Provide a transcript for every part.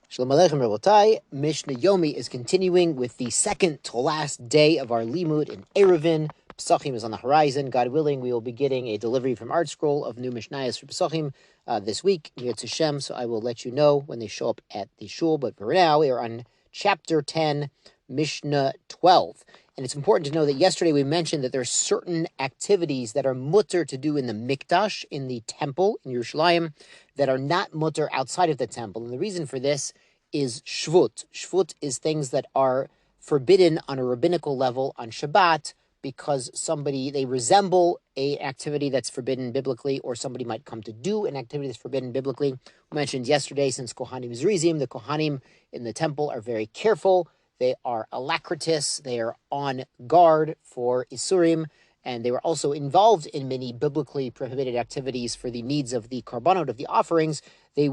Shalom Aleichem Rabotai. Mishnah Yomi is continuing with the second to last day of our limud in Eiruvin. Pesachim is on the horizon. God willing, we will be getting a delivery from Art Scroll of new Mishnayos for Pesachim this week, Yirtz Hashem, so I will let you know when they show up at the shul. But for now, we are on chapter 10, Mishnah 12. And it's important to know that yesterday we mentioned that there are certain activities that are mutter to do in the mikdash, in the temple, in Yerushalayim, that are not mutter outside of the temple. And the reason for this is shvut. Shvut is things that are forbidden on a rabbinical level on Shabbat because they resemble an activity that's forbidden biblically, or somebody might come to do an activity that's forbidden biblically. We mentioned yesterday, since Kohanim Zrizim, the Kohanim in the temple are very careful. They are alacritous. They are on guard for Isurim, and they were also involved in many biblically prohibited activities for the needs of the karbanot, of the offerings. The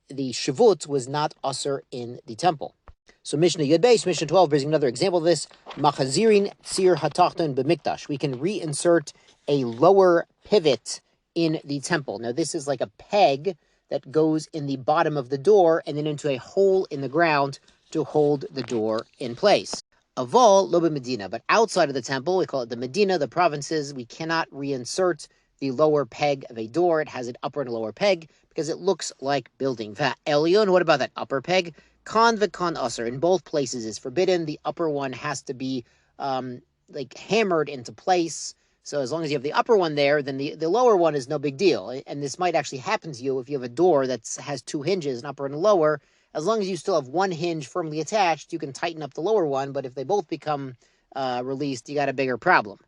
shavut was not usher in the temple. So Mishnah Yud Beis, Mishnah 12, brings another example of this. Machazirin tzir hatachton b'mikdash. We can reinsert a lower pivot in the temple. Now this is like a peg that goes in the bottom of the door and then into a hole in the ground to hold the door in place. Aval lo b'medina, but outside of the temple, we call it the Medina, the provinces, we cannot reinsert the lower peg of a door. It has an upper and a lower peg because it looks like building. Elyon, what about that upper peg? Kan v'kan aser, in both places is forbidden. The upper one has to be like hammered into place. So as long as you have the upper one there, then the lower one is no big deal. And this might actually happen to you if you have a door that has two hinges, an upper and a lower. As long as you still have one hinge firmly attached, you can tighten up the lower one. But if they both become released, you got a bigger problem.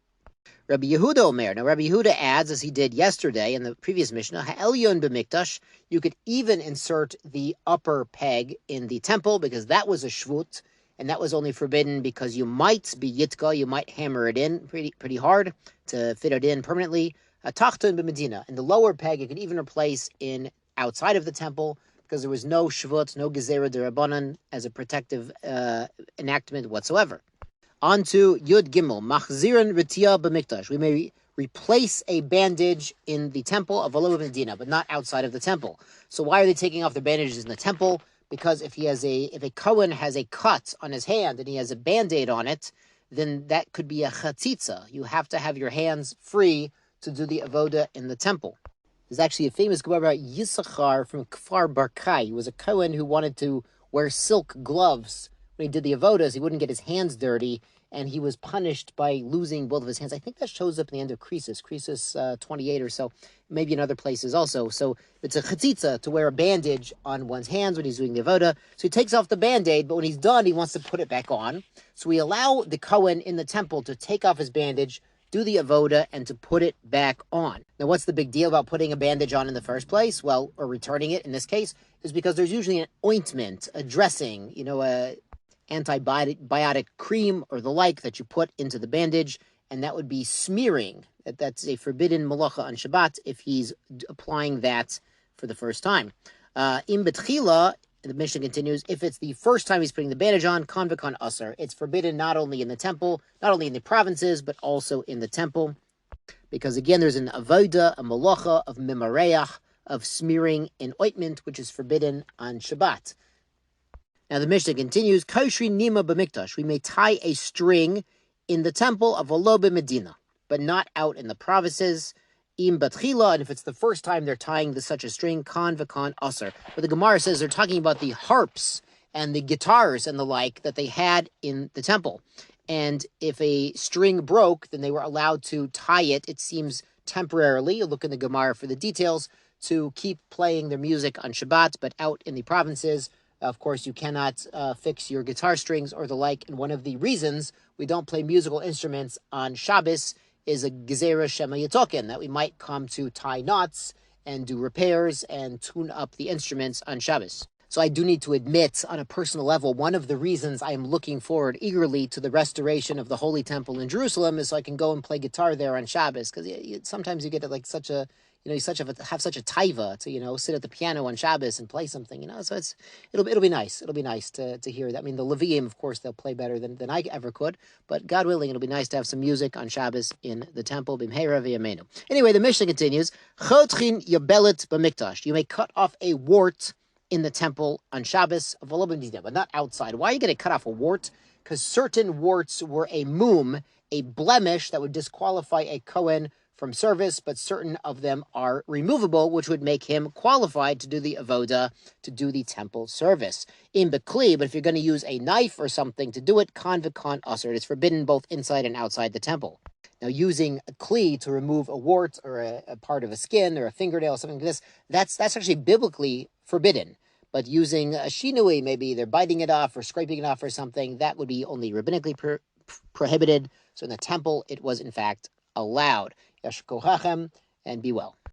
Rabbi Yehuda Omer. Now, Rabbi Yehuda adds, as he did yesterday in the previous Mishnah, Ha'elyon b'mikdash, you could even insert the upper peg in the temple, because that was a shvut, and that was only forbidden because you might be yitka, you might hammer it in pretty hard to fit it in permanently. Tachton b'medina, and the lower peg you could even replace in outside of the temple, because there was no shvut, no gezerah derabanan as a protective enactment whatsoever. On to Yud Gimel, Machziran Ritia b'mikdash. We may replace a bandage in the temple of Alo Medina, but not outside of the temple. So why are they taking off the bandages in the temple? Because if a Kohen has a cut on his hand and he has a band-aid on it, then that could be a chatzitza. You have to have your hands free to do the avoda in the temple. There's actually a famous Gemara about Yisachar from Kfar Barkai. He was a Kohen who wanted to wear silk gloves when he did the avodas. He wouldn't get his hands dirty, and he was punished by losing both of his hands. I think that shows up in the end of Krisis 28 or so, maybe in other places also. So it's a chatzitza to wear a bandage on one's hands when he's doing the avoda. So he takes off the band-aid, but when he's done, he wants to put it back on. So we allow the Kohen in the temple to take off his bandage, do the avoda, and to put it back on. Now, what's the big deal about putting a bandage on in the first place? Well, or returning it in this case, is because there's usually an ointment, a dressing, a antibiotic cream or the like that you put into the bandage, and that would be smearing. That's a forbidden malacha on Shabbat if he's applying that for the first time. Im betchila, the Mishnah continues, if it's the first time he's putting the bandage on, kan v'kan aser. It's forbidden not only in the temple, not only in the provinces, but also in the temple. Because again, there's an avoda, a malacha of mimareach, of smearing in ointment, which is forbidden on Shabbat. Now the Mishnah continues, Koshri nima b'mikdash. We may tie a string in the temple of Alo b'medina, but not out in the provinces. Im batchila, and if it's the first time they're tying such a string, kan v'kan aser. But the Gemara says they're talking about the harps and the guitars and the like that they had in the temple. And if a string broke, then they were allowed to tie it, it seems temporarily, you look in the Gemara for the details, to keep playing their music on Shabbat, but out in the provinces, of course, you cannot fix your guitar strings or the like. And one of the reasons we don't play musical instruments on Shabbos is a gezerah shema yitoken, that we might come to tie knots and do repairs and tune up the instruments on Shabbos. So I do need to admit, on a personal level, one of the reasons I am looking forward eagerly to the restoration of the Holy Temple in Jerusalem is so I can go and play guitar there on Shabbos. Because sometimes you get like such a you have such a taiva to, sit at the piano on Shabbos and play something, so it'll be nice. It'll be nice to hear that. I mean, the Leviim, of course, they'll play better than I ever could, but God willing, it'll be nice to have some music on Shabbos in the temple. Bimheira v'yameinu. Anyway, the Mishnah continues, Chotchin yabelet b'mikdash. You may cut off a wart in the temple on Shabbos, but not outside. Why are you going to cut off a wart? Because certain warts were a mum, a blemish that would disqualify a Kohen from service, but certain of them are removable, which would make him qualified to do the avoda, to do the temple service. In Bekli, but if you're going to use a knife or something to do it, kan v'kan aser. It is forbidden both inside and outside the temple. Now, using a kli to remove a wart or a part of a skin or a fingernail or something like this, that's actually biblically forbidden. But using a shinui, maybe they're biting it off or scraping it off or something, that would be only rabbinically prohibited. So in the temple, it was in fact allowed. Yashko Hachem, and be well.